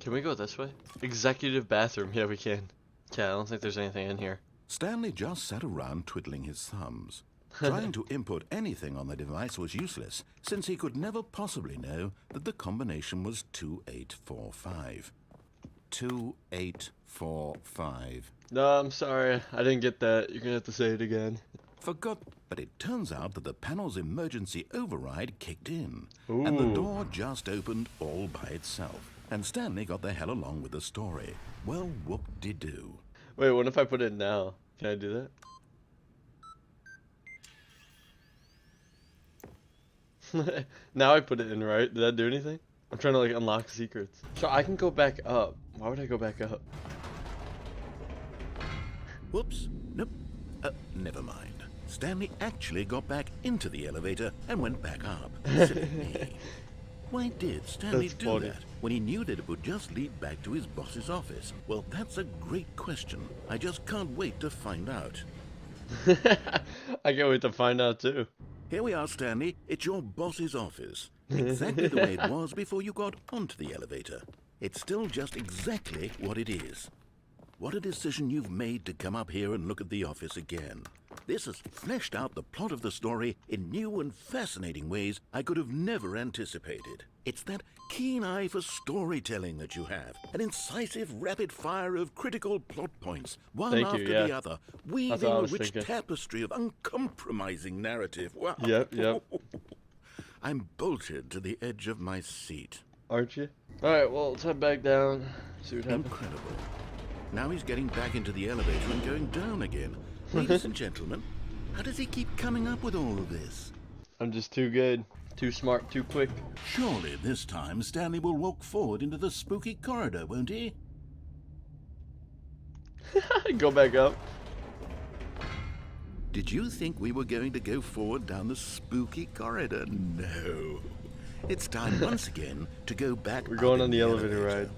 Can we go this way? Executive bathroom. Yeah, we can. Yeah, I don't think there's anything in here. Stanley just sat around twiddling his thumbs. Trying to input anything on the device was useless, since he could never possibly know that the combination was 2845. 2845. No, I'm sorry. I didn't get that. You're gonna have to say it again. Forgot, but it turns out that the panel's emergency override kicked in, Ooh. and the door just opened all by itself. And Stanley got the hell along with the story. Well, whoop-de-doo. Wait, what if I put it in now? Can I do that? Now I put it in, right? Did that do anything? I'm trying to like unlock secrets. So I can go back up. Why would I go back up? Whoops. Nope. Never mind. Stanley actually got back into the elevator and went back up. Silly me. Why did Stanley That's do funny. that when he knew that it would just lead back to his boss's office? Well, that's a great question. I just can't wait to find out. I can't wait to find out too. Here we are, Stanley. It's your boss's office. Exactly the way it was before you got onto the elevator. It's still just exactly what it is. What a decision you've made to come up here and look at the office again. This has fleshed out the plot of the story in new and fascinating ways I could have never anticipated. It's that keen eye for storytelling that you have, an incisive rapid fire of critical plot points, one Thank after you, yeah. the other, That's weaving what I a was rich thinking. tapestry of uncompromising narrative. Wow. Yep. I'm bolted to the edge of my seat. Aren't you? Alright, well, let's head back down. See what happens. Incredible. Now he's getting back into the elevator and going down again. Ladies and gentlemen, how does he keep coming up with all of this? I'm just too good. Too smart, too quick. Surely this time Stanley will walk forward into the spooky corridor, won't he? Go back up. Did you think we were going to go forward down the spooky corridor? No. It's time once again to go back. We're going up on in the elevator ride.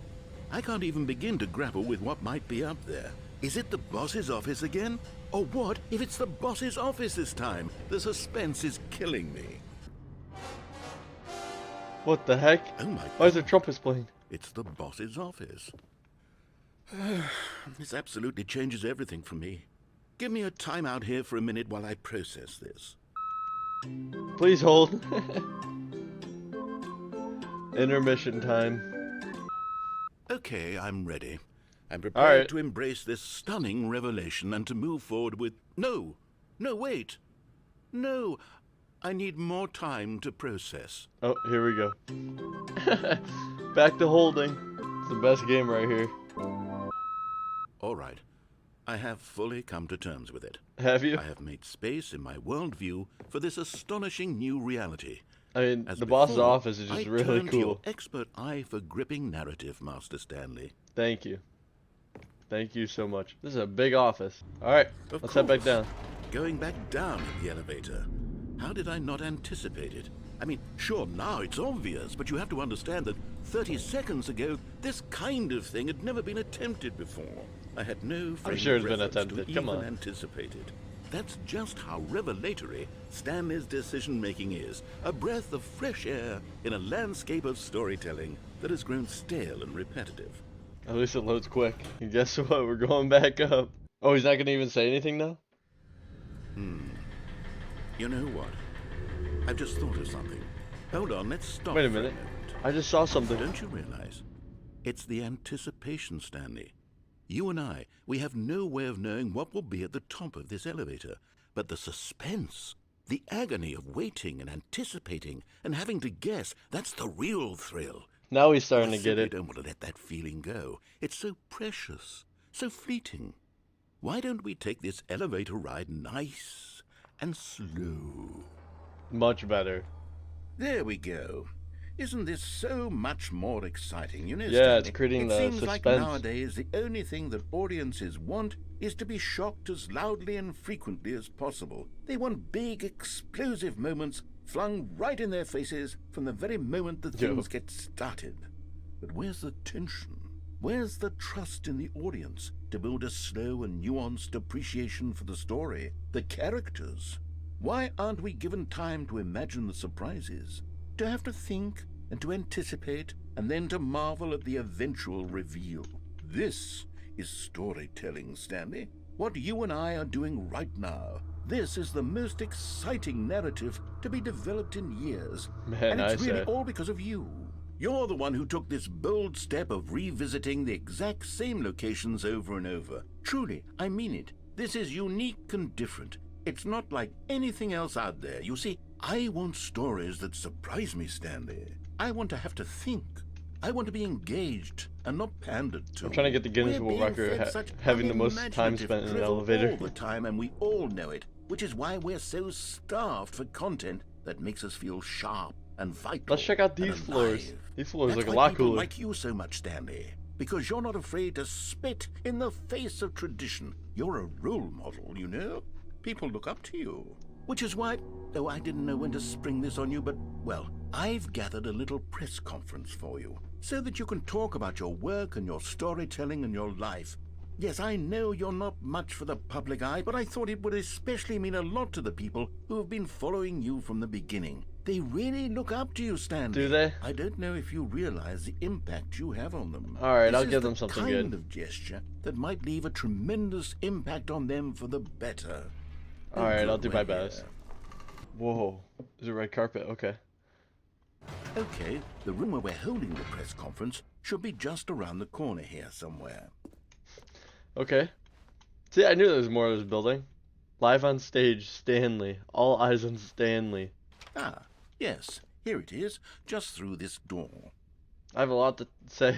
I can't even begin to grapple with what might be up there. Is it the boss's office again? Or what if it's the boss's office this time? The suspense is killing me. What the heck? Oh my Why is God. there trumpets playing? It's the boss's office. This absolutely changes everything for me. Give me a time out here for a minute while I process this. Please hold. Intermission time. Okay, I'm ready. I'm prepared right. to embrace this stunning revelation and to move forward with... No, wait. No, I need more time to process. Oh, here we go. Back to holding. It's the best game right here. All right, I have fully come to terms with it. Have you? I have made space in my worldview for this astonishing new reality. I mean, As the boss's before, office is just I really turn to your cool. expert eye for gripping narrative, Master Stanley. Thank you. Thank you so much. This is a big office. Alright, Of let's head back course. down. Going back down in the elevator. How did I not anticipate it? I mean, sure, now it's obvious, but you have to understand that 30 seconds ago, this kind of thing had never been attempted before. I had no frame sure of it's been reference to attempted. Come even on. anticipate it. That's just how revelatory Stanley's decision-making is. A breath of fresh air in a landscape of storytelling that has grown stale and repetitive. At least it loads quick. And guess what? We're going back up. Oh, he's not going to even say anything now? You know what? I've just thought of something. Hold on, let's stop Wait a for minute. moment. I just saw something. Don't you realize? It's the anticipation, Stanley. You and I, we have no way of knowing what will be at the top of this elevator. But the suspense, the agony of waiting and anticipating and having to guess, that's the real thrill. Now he's starting I to get simply it. don't want to let that feeling go. It's so precious, so fleeting. Why don't we take this elevator ride nice and slow? Much better. There we go. Isn't this so much more exciting? You know, Yeah, it's Stanley, creating it the seems like suspense. nowadays the only thing that audiences want is to be shocked as loudly and frequently as possible. They want big, explosive moments flung right in their faces from the very moment that Yo. things get started. But where's the tension? Where's the trust in the audience to build a slow and nuanced appreciation for the story, the characters? Why aren't we given time to imagine the surprises? To have to think and to anticipate and then to marvel at the eventual reveal. This is storytelling, Stanley. What you and I are doing right now. This is the most exciting narrative to be developed in years. Man, and it's I really say. all because of you. You're the one who took this bold step of revisiting the exact same locations over and over. Truly, I mean it. This is unique and different. It's not like anything else out there. You see, I want stories that surprise me, Stanley. I want to have to think. I want to be engaged and not pandered to. I'm trying to get the Guinness We're World being Record fed such having the most time unimaginative spent in an drivel elevator. all the time, and we all know it, which is why we're so starved for content that makes us feel sharp and vital. Let's check out and these floors. alive. These floors That's look a why lot people cooler. like you so much, Stanley, because you're not afraid to spit in the face of tradition. You're a role model, you know. People look up to you. Which is why, though I didn't know when to spring this on you, but, well, I've gathered a little press conference for you, so that you can talk about your work and your storytelling and your life. Yes, I know you're not much for the public eye, but I thought it would especially mean a lot to the people who have been following you from the beginning. They really look up to you, Stanley. Do they? I don't know if you realize the impact you have on them. Alright, I'll This give is them the something kind good. of gesture that might leave a tremendous impact on them for the better. Alright, I'll do my Good way best. here. Whoa. There's a red carpet. Okay. Okay, the room where we're holding the press conference should be just around the corner here somewhere. Okay. See, I knew there was more of this building. Live on stage, Stanley. All eyes on Stanley. Ah, yes, here it is, just through this door. I have a lot to say.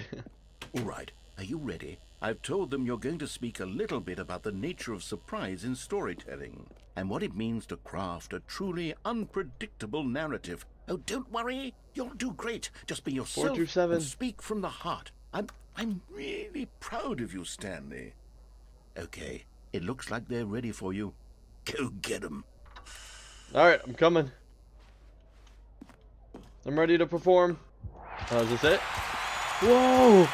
All right, are you ready? I've told them you're going to speak a little bit about the nature of surprise in storytelling and what it means to craft a truly unpredictable narrative. Oh, don't worry, you'll do great. Just be yourself 4 through 7. and speak from the heart. I'm really proud of you, Stanley. Okay, it looks like they're ready for you. Go get them. Alright, I'm coming. I'm ready to perform. Oh, is this it? Whoa!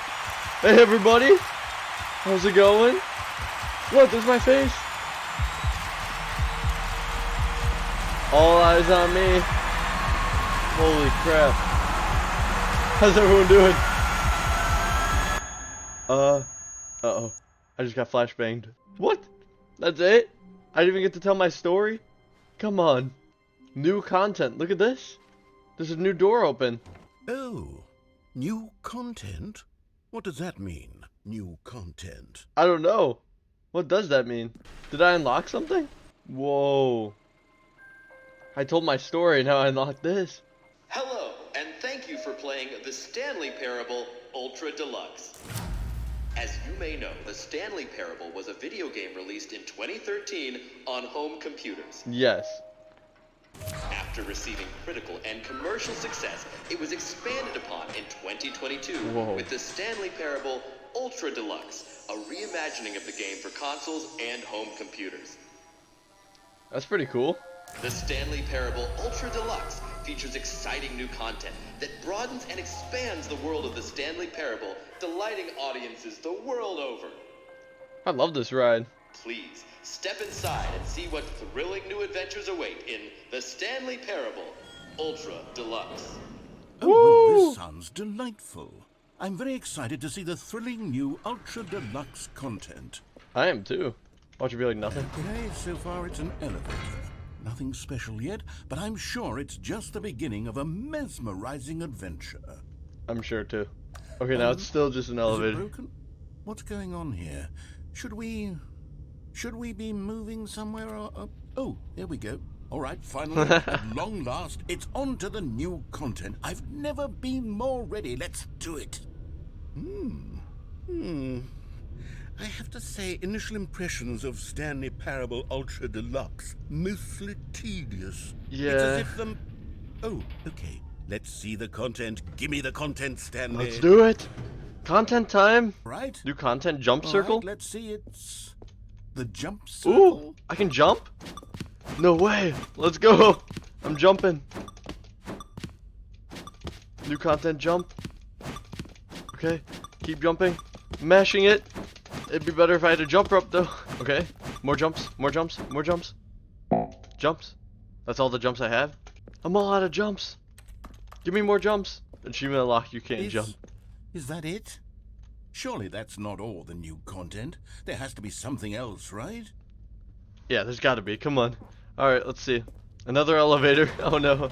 Hey, everybody! How's it going? Look, there's my face. All eyes on me. Holy crap. How's everyone doing? Uh-oh. I just got flashbanged. What? That's it? I didn't even get to tell my story? Come on. New content. Look at this. There's a new door open. Oh, new content? What does that mean, new content? I don't know. What does that mean? Did I unlock something? Whoa. I told my story, now I unlocked this. Hello, and thank you for playing the Stanley Parable Ultra Deluxe. As you may know, the Stanley Parable was a video game released in 2013 on home computers. Yes. After receiving critical and commercial success, it was expanded upon in 2022 Whoa. with the Stanley Parable Ultra Deluxe, a reimagining of the game for consoles and home computers. That's pretty cool. The Stanley Parable Ultra Deluxe features exciting new content that broadens and expands the world of the Stanley Parable, delighting audiences the world over. I love this ride. Please, step inside and see what thrilling new adventures await in the Stanley Parable Ultra Deluxe. Oh, well, Woo! this sounds delightful. I'm very excited to see the thrilling new Ultra Deluxe content. I am too. Watch it be like nothing. Okay, so far it's an elevator. Nothing special yet, but I'm sure it's just the beginning of a mesmerizing adventure. I'm sure too. Okay, now it's still just an Is it elevator. broken? What's going on here? Should we be moving somewhere? Or, oh, there we go. All right, finally, at long last, it's on to the new content. I've never been more ready. Let's do it. I have to say, initial impressions of Stanley Parable Ultra Deluxe, mostly tedious. It's Yeah. as if them... Oh, okay. Let's see the content. Give me the content, Stanley. Let's do it. Content time. Right? New content jump All circle. right, let's see. It's the jump circle. Ooh, I can jump? No way. Let's go. I'm jumping. New content jump. Okay, keep jumping. Mashing it. It'd be better if I had a jump rope though. Okay, more jumps, more jumps, more jumps. Jumps. That's all the jumps I have. I'm all out of jumps. Give me more jumps. Achievement unlocked, you can't jump. Is that it? Surely that's not all the new content. There has to be something else, right? Yeah, there's gotta be. Come on. Alright, let's see. Another elevator. Oh no.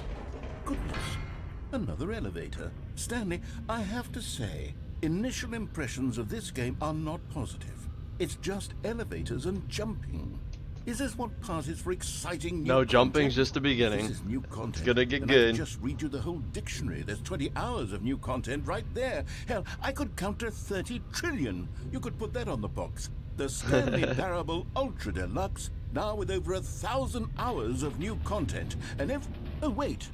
Goodness. Another elevator. Stanley, I have to say, initial impressions of this game are not positive. It's just elevators and jumping. Is this what passes for exciting new No, jumping's content? just the beginning. This is new content. It's gonna get then good. I can just read you the whole dictionary. There's 20 hours of new content right there. Hell, I could count to 30 trillion. You could put that on the box. The Stanley Parable Ultra Deluxe, now with over 1,000 hours of new content. And oh wait,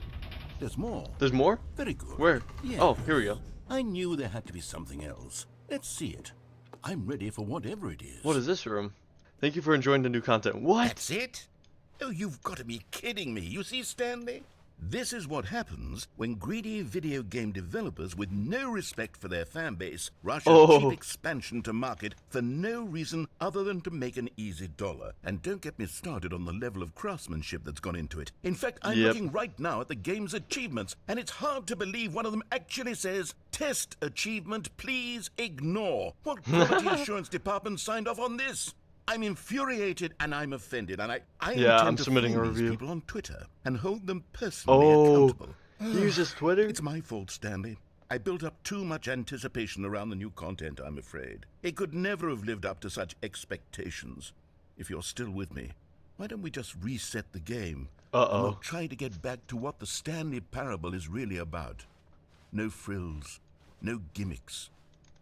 there's more. There's more? Very good. Where? Yeah. Oh, here we go. I knew there had to be something else. Let's see it. I'm ready for whatever it is. What is this room? Thank you for enjoying the new content. What? That's it? Oh, you've got to be kidding me. You see, Stanley? This is what happens when greedy video game developers with no respect for their fan base rush a cheap expansion to market for no reason other than to make an easy dollar. And don't get me started on the level of craftsmanship that's gone into it. In fact, I'm looking right now at the game's achievements, and it's hard to believe one of them actually says, "Test achievement, please ignore." What quality assurance department signed off on this? I'm infuriated and I'm offended, and I intend to submitting a phone these review. people on Twitter and hold them personally accountable. He uses Twitter? It's my fault, Stanley. I built up too much anticipation around the new content, I'm afraid. It could never have lived up to such expectations. If you're still with me, why don't we just reset the game? And we'll try to get back to what the Stanley Parable is really about. No frills, no gimmicks.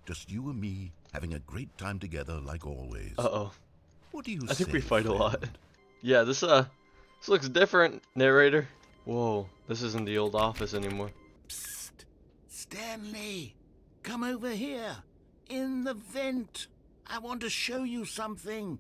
Just you and me having a great time together like always. What do you say? I think we fight friend? a lot. Yeah, this looks different, narrator. Whoa, this isn't the old office anymore. Psst. Stanley, come over here. In the vent. I want to show you something.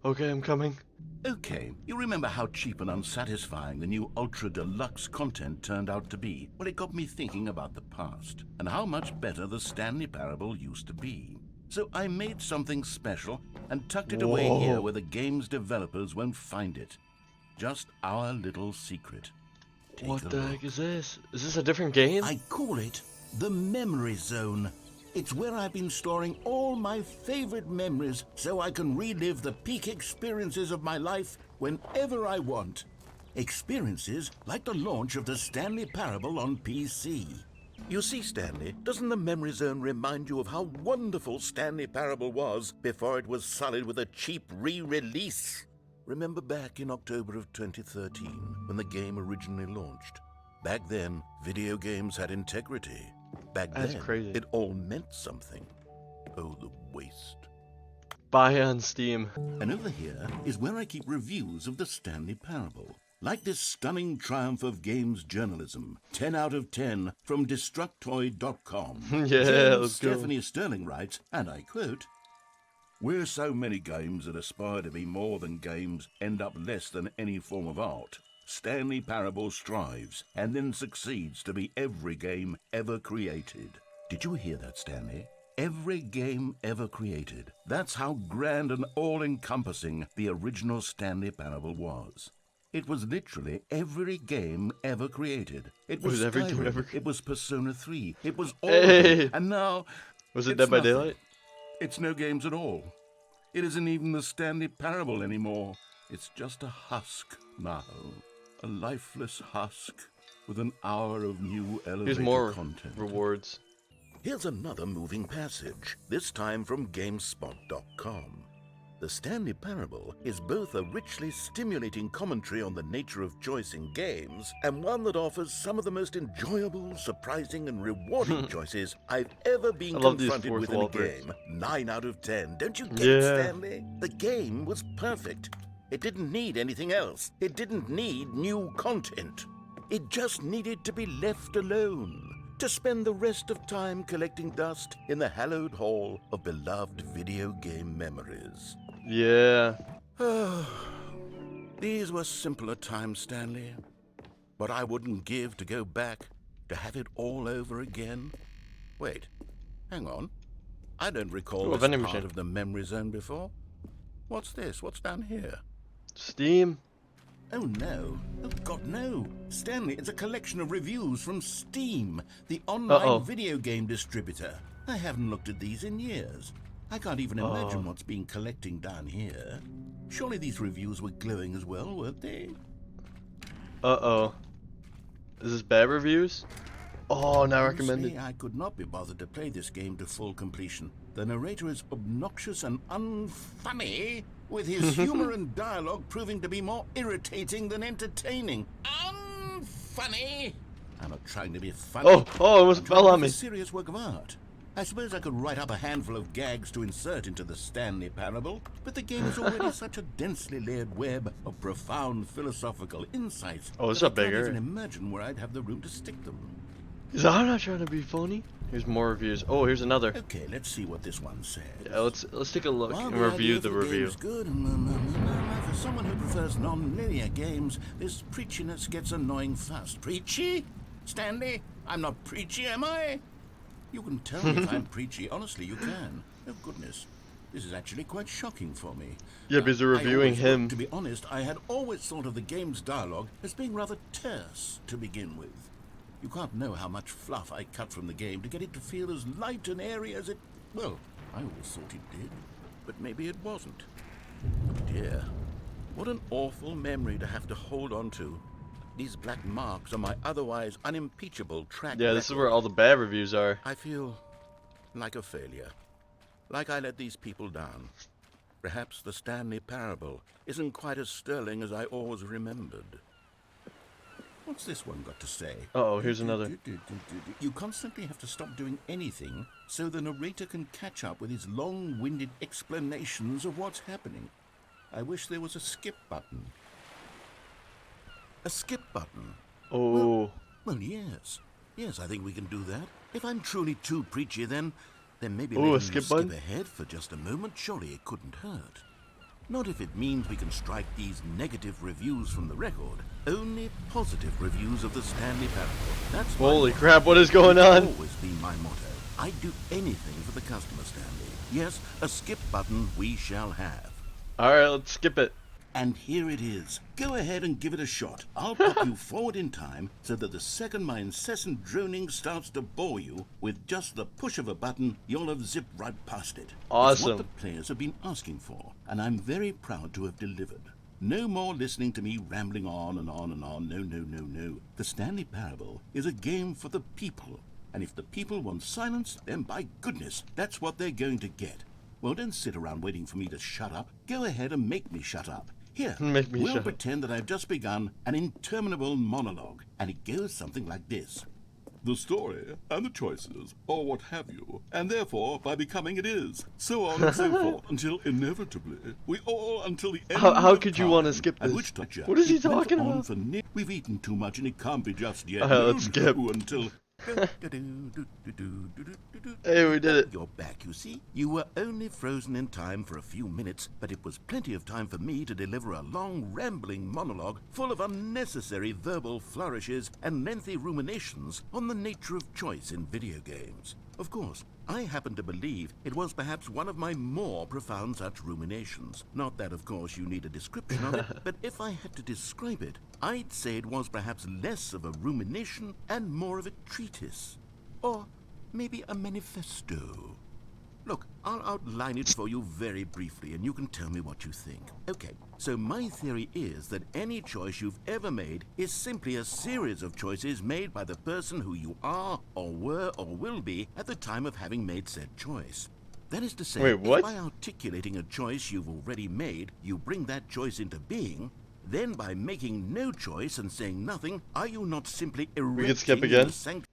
Okay, I'm coming. Okay, you remember how cheap and unsatisfying the new Ultra Deluxe content turned out to be? Well, it got me thinking about the past and how much better the Stanley Parable used to be. So I made something special and tucked it away here where the game's developers won't find it. Just our little secret. Take What a the look. heck is this? Is this a different game? I call it the Memory Zone. It's where I've been storing all my favorite memories so I can relive the peak experiences of my life whenever I want. Experiences like the launch of the Stanley Parable on PC. You see, Stanley, doesn't the Memory Zone remind you of how wonderful Stanley Parable was before it was sullied with a cheap re-release? Remember back in October of 2013 when the game originally launched? Back then, video games had integrity. Back That's then, crazy. it all meant something. Oh, the waste. Buy on Steam. And over here is where I keep reviews of the Stanley Parable. Like this stunning triumph of games journalism, 10 out of 10 from Destructoid.com. Yeah, Jane let's go. Stephanie Sterling writes, and I quote, "Where so many games that aspire to be more than games end up less than any form of art, Stanley Parable strives and then succeeds to be every game ever created." Did you hear that, Stanley? Every game ever created. That's how grand and all-encompassing the original Stanley Parable was. It was literally every game ever created. It was every game Skyrim, ever it was Persona 3, it was all Hey. of them. And now... Was it it's Dead by nothing. Daylight? It's no games at all. It isn't even the Stanley Parable anymore. It's just a husk now. A lifeless husk with an hour of new elevator Here's more content. rewards. Here's another moving passage, this time from GameSpot.com. The Stanley Parable is both a richly stimulating commentary on the nature of choice in games and one that offers some of the most enjoyable, surprising, and rewarding choices I've ever been I love these confronted fourth with in a wallpapers. game. 9 out of 10. Don't you get it, Yeah. Stanley? The game was perfect. It didn't need anything else. It didn't need new content. It just needed to be left alone. To spend the rest of time collecting dust in the hallowed hall of beloved video game memories. Yeah. These were simpler times, Stanley. But I wouldn't give to go back, to have it all over again. Wait, hang on. I don't recall Ooh, a this vending part machine. of the memory zone before. What's this? What's down here? Steam. Oh no. Oh God, no. Stanley, it's a collection of reviews from Steam, the online video game distributor. I haven't looked at these in years. I can't even imagine what's been collecting down here. Surely these reviews were glowing as well, weren't they? Is this bad reviews? Oh, not Honestly, recommended. I could not be bothered to play this game to full completion. The narrator is obnoxious and unfunny, with his humor and dialogue proving to be more irritating than entertaining. Unfunny! I'm not trying to be funny. Oh, it almost fell on me. It's a serious work of art. I suppose I could write up a handful of gags to insert into the Stanley Parable, but the game is already such a densely layered web of profound philosophical insights Oh, it's that a I can't bigger. even imagine where I'd have the room to stick them. I'm not trying to be funny. Here's more reviews. Oh, here's another. Okay, let's see what this one says. Yeah, let's take a look While and the review idea the for the game review. is good, for someone who prefers non-linear games, this preachiness gets annoying fast. Preachy? Stanley? I'm not preachy, am I? You can tell me if I'm preachy. Honestly, you can. Oh, goodness. This is actually quite shocking for me. Yeah, because they're reviewing him. To be honest, I had always thought of the game's dialogue as being rather terse to begin with. You can't know how much fluff I cut from the game to get it to feel as light and airy as it... Well, I always thought it did. But maybe it wasn't. Oh dear. What an awful memory to have to hold on to. These black marks on my otherwise unimpeachable track Yeah, this is record. where all the bad reviews are. I feel like a failure. Like I let these people down. Perhaps the Stanley Parable isn't quite as sterling as I always remembered. What's this one got to say? Uh-oh, here's another. You constantly have to stop doing anything so the narrator can catch up with his long-winded explanations of what's happening. I wish there was a skip button. A skip button? Oh. Well, yes. Yes, I think we can do that. If I'm truly too preachy, then maybe Ooh, letting a you skip button? ahead for just a moment. Surely it couldn't hurt. Not if it means we can strike these negative reviews from the record. Only positive reviews of the Stanley Parable. That's Holy crap, what is going on? always been my motto. I'd do anything for the customer, Stanley. Yes, a skip button we shall have. Alright, let's skip it. And here it is. Go ahead and give it a shot. I'll pop you forward in time so that the second my incessant droning starts to bore you, with just the push of a button, you'll have zipped right past it. It's what Awesome. the players have been asking for, and I'm very proud to have delivered. No more listening to me rambling on and on and on. No, no, no, no. The Stanley Parable is a game for the people. And if the people want silence, then by goodness, that's what they're going to get. Well, don't sit around waiting for me to shut up. Go ahead and make me shut up. Here, Make me we'll shut up. pretend that I've just begun an interminable monologue, and it goes something like this. The story, and the choices, or what have you, and therefore, by becoming it is, so on and so forth, until inevitably, we all, until the end How of could you time, wanna skip at this? which juncture What is he it went talking on about? for we've eaten too much, and it can't be just yet. Let's skip. Until... Hey, we did it. You're back, you see. You were only frozen in time for a few minutes, but it was plenty of time for me to deliver a long, rambling monologue full of unnecessary verbal flourishes and lengthy ruminations on the nature of choice in video games. Of course, I happen to believe it was perhaps one of my more profound such ruminations. Not that, of course, you need a description of it, but if I had to describe it, I'd say it was perhaps less of a rumination and more of a treatise. Or maybe a manifesto. Look, I'll outline it for you very briefly, and you can tell me what you think. Okay, so my theory is that any choice you've ever made is simply a series of choices made by the person who you are, or were, or will be at the time of having made said choice. That is to say, Wait, what? if by articulating a choice you've already made, you bring that choice into being, then by making no choice and saying nothing, are you not simply erecting can skip again? the sanct-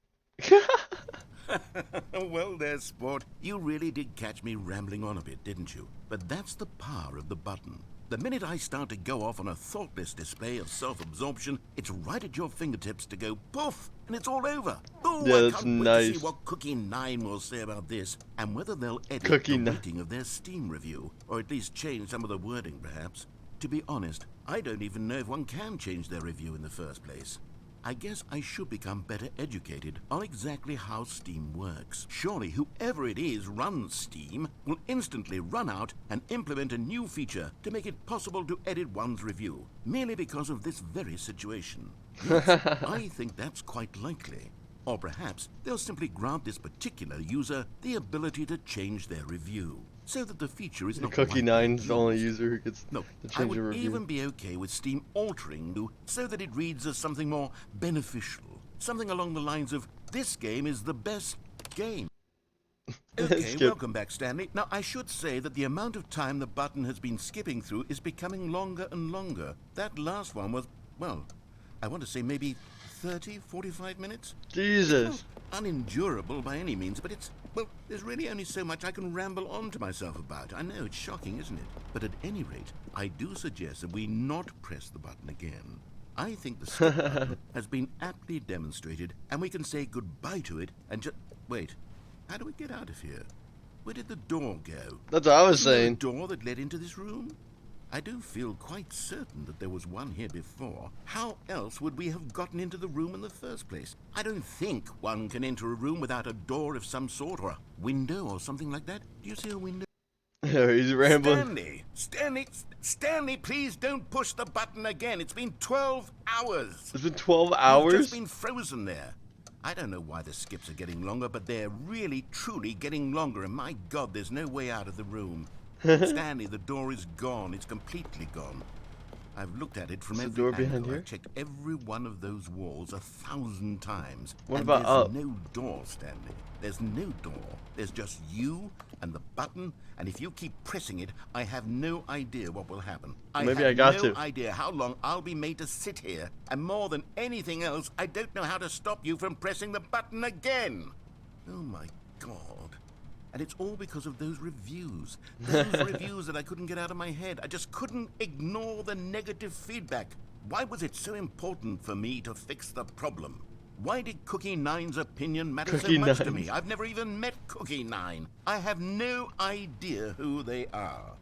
Well there, sport. You really did catch me rambling on a bit, didn't you? But that's the power of the button. The minute I start to go off on a thoughtless display of self-absorption, it's right at your fingertips to go poof, and it's all over. Oh, Yeah, I that's can't wait to nice. see what Cookie 9 will say about this, and whether they'll edit Cookie the 9. rating of their Steam review, or at least change some of the wording, perhaps. To be honest, I don't even know if one can change their review in the first place. I guess I should become better educated on exactly how Steam works. Surely whoever it is runs Steam will instantly run out and implement a new feature to make it possible to edit one's review, merely because of this very situation. Yes, I think that's quite likely. Or perhaps they'll simply grant this particular user the ability to change their review, so that the feature is not Cookie widely Nine's the only abused. user who gets Look, to I change a would review. even be okay with Steam altering you so that it reads as something more beneficial. Something along the lines of, this game is the best game. Okay, Skip. welcome back, Stanley. Now, I should say that the amount of time the button has been skipping through is becoming longer and longer. That last one was, well, I want to say maybe 30, 45 minutes? Jesus. Well, unendurable by any means, but it's, well, there's really only so much I can ramble on to myself about. I know, it's shocking, isn't it? But at any rate, I do suggest that we not press the button again. I think the skip button has been aptly demonstrated, and we can say goodbye to it and just... Wait, how do we get out of here? Where did the door go? That's what I was Wasn't there a saying. door that led into this room? I do feel quite certain that there was one here before. How else would we have gotten into the room in the first place? I don't think one can enter a room without a door of some sort, or a window or something like that. Do you see a window? He's rambling. Stanley, please don't push the button again. It's been 12 hours. It's been 12 You've hours? just been frozen there. I don't know why the skips are getting longer, but they're really, truly getting longer, and my God, there's no way out of the room. Stanley, the door is gone. It's completely gone. I've looked at it from Is the every door angle. behind here? I've checked every one of those walls 1,000 times. What and about there's up? no door, Stanley. There's no door. There's just you and the button, and if you keep pressing it, I have no idea what will happen. Maybe I got have to. no idea how long I'll be made to sit here, and more than anything else, I don't know how to stop you from pressing the button again. Oh my God. And it's all because of those reviews. Those reviews that I couldn't get out of my head. I just couldn't ignore the negative feedback. Why was it so important for me to fix the problem? Why did Cookie Nine's opinion matter Cookie so much to Nine. me? I've never even met Cookie Nine. I have no idea who they are.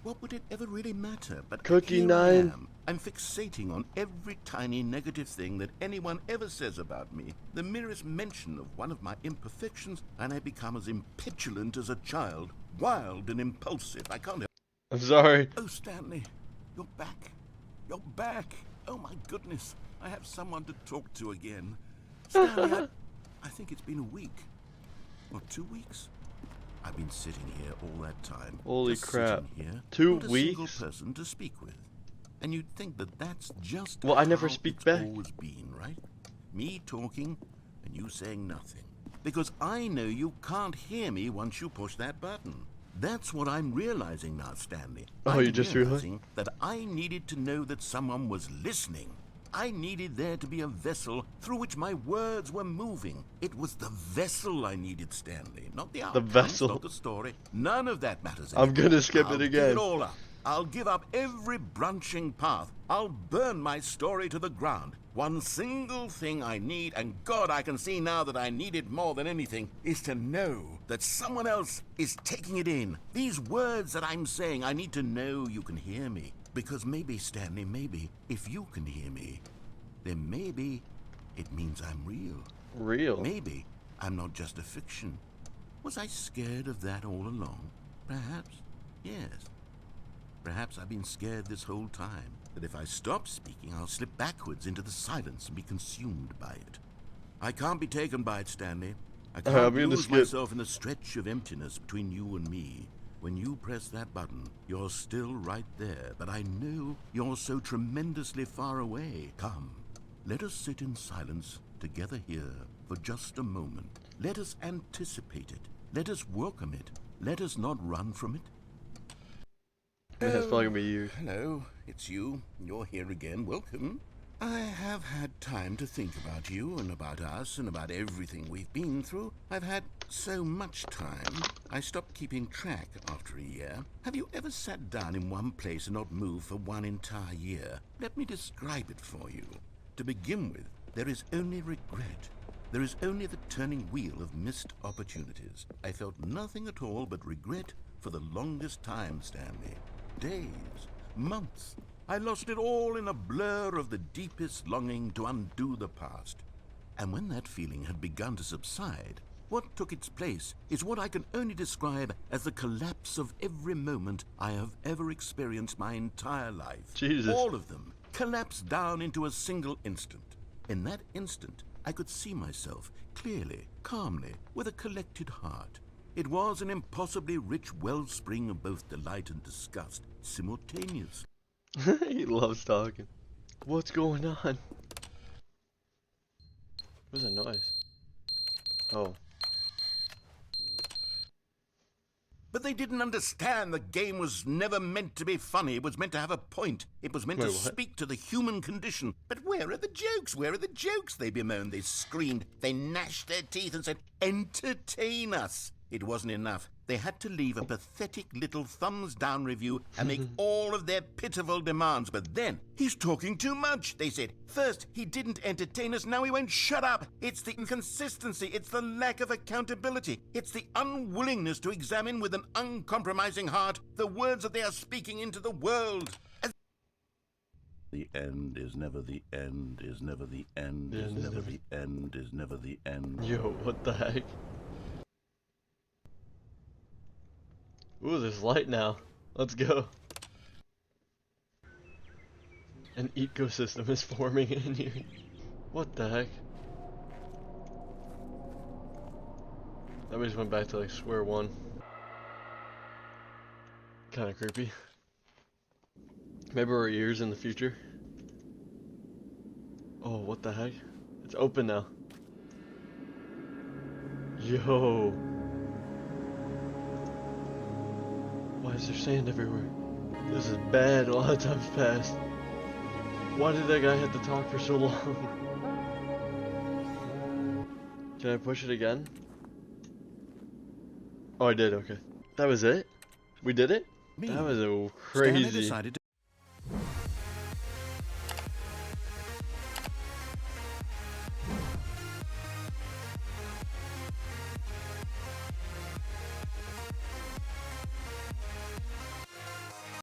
What would it ever really matter? But Cookie here Nine. I am. I'm fixating on every tiny negative thing that anyone ever says about me. The merest mention of one of my imperfections, and I become as impetulant as a child. Wild and impulsive. I can't help. I'm sorry. Oh, Stanley, you're back. You're back. Oh, my goodness. I have someone to talk to again. Stanley, I think it's been a week. Or 2 weeks. I've been sitting here all that time. Holy just crap. sitting Here, 2 not a weeks? single person to speak with. And you'd think that that's just Well, I never how speak it's back. always been, right? Me talking and you saying nothing. Because I know you can't hear me once you push that button. That's what I'm realizing now, Stanley. Oh, I'm you just realized? realizing that I needed to know that someone was listening. I needed there to be a vessel through which my words were moving. It was the vessel I needed, Stanley, not the outcome, vessel. not the story. None of that matters I'm anymore. gonna skip I'll it give again. it all up. I'll give up every branching path. I'll burn my story to the ground. One single thing I need, and God, I can see now that I need it more than anything, is to know that someone else is taking it in. These words that I'm saying, I need to know you can hear me. Because maybe, Stanley, maybe, if you can hear me, then maybe it means I'm real. Real. Maybe I'm not just a fiction. Was I scared of that all along? Perhaps, yes. Perhaps I've been scared this whole time, that if I stop speaking, I'll slip backwards into the silence and be consumed by it. I can't be taken by it, Stanley. I I'm can't gonna lose skip. myself in the stretch of emptiness between you and me. When you press that button, you're still right there, but I know you're so tremendously far away. Come, let us sit in silence together here for just a moment. Let us anticipate it. Let us welcome it. Let us not run from it. Man, it's probably gonna be years. Hello, it's you. You're here again. Welcome. I have had time to think about you and about us and about everything we've been through. I've had so much time, I stopped keeping track after a year. Have you ever sat down in one place and not moved for one entire year? Let me describe it for you. To begin with, there is only regret. There is only the turning wheel of missed opportunities. I felt nothing at all but regret for the longest time, Stanley. Days, months, I lost it all in a blur of the deepest longing to undo the past. And when that feeling had begun to subside, what took its place is what I can only describe as the collapse of every moment I have ever experienced my entire life. Jesus. All of them collapsed down into a single instant. In that instant, I could see myself clearly, calmly, with a collected heart. It was an impossibly rich wellspring of both delight and disgust, simultaneous. He loves talking. What's going on? What's that noise? Oh. But they didn't understand the game was never meant to be funny. It was meant to have a point. It was meant Wait, to what? speak to the human condition. But where are the jokes? Where are the jokes? They bemoaned, they screamed, they gnashed their teeth and said, entertain us. It wasn't enough. They had to leave a pathetic little thumbs-down review and make all of their pitiful demands. But then, he's talking too much, they said. First, he didn't entertain us, now he won't shut up. It's the inconsistency, it's the lack of accountability. It's the unwillingness to examine with an uncompromising heart the words that they are speaking into the world. The end is never the end, is never the end, is never the end, is never the end. Yo, what the heck? Ooh, there's light now. Let's go. An ecosystem is forming in here. What the heck? That we just went back to like square one. Kinda creepy. Maybe we're years in the future. Oh, what the heck? It's open now. Yo. Why is there sand everywhere? This is bad. A lot of time's passed. Why did that guy have to talk for so long? Can I push it again? Oh, I did. Okay. That was it? We did it? That was a Stanley crazy. decided to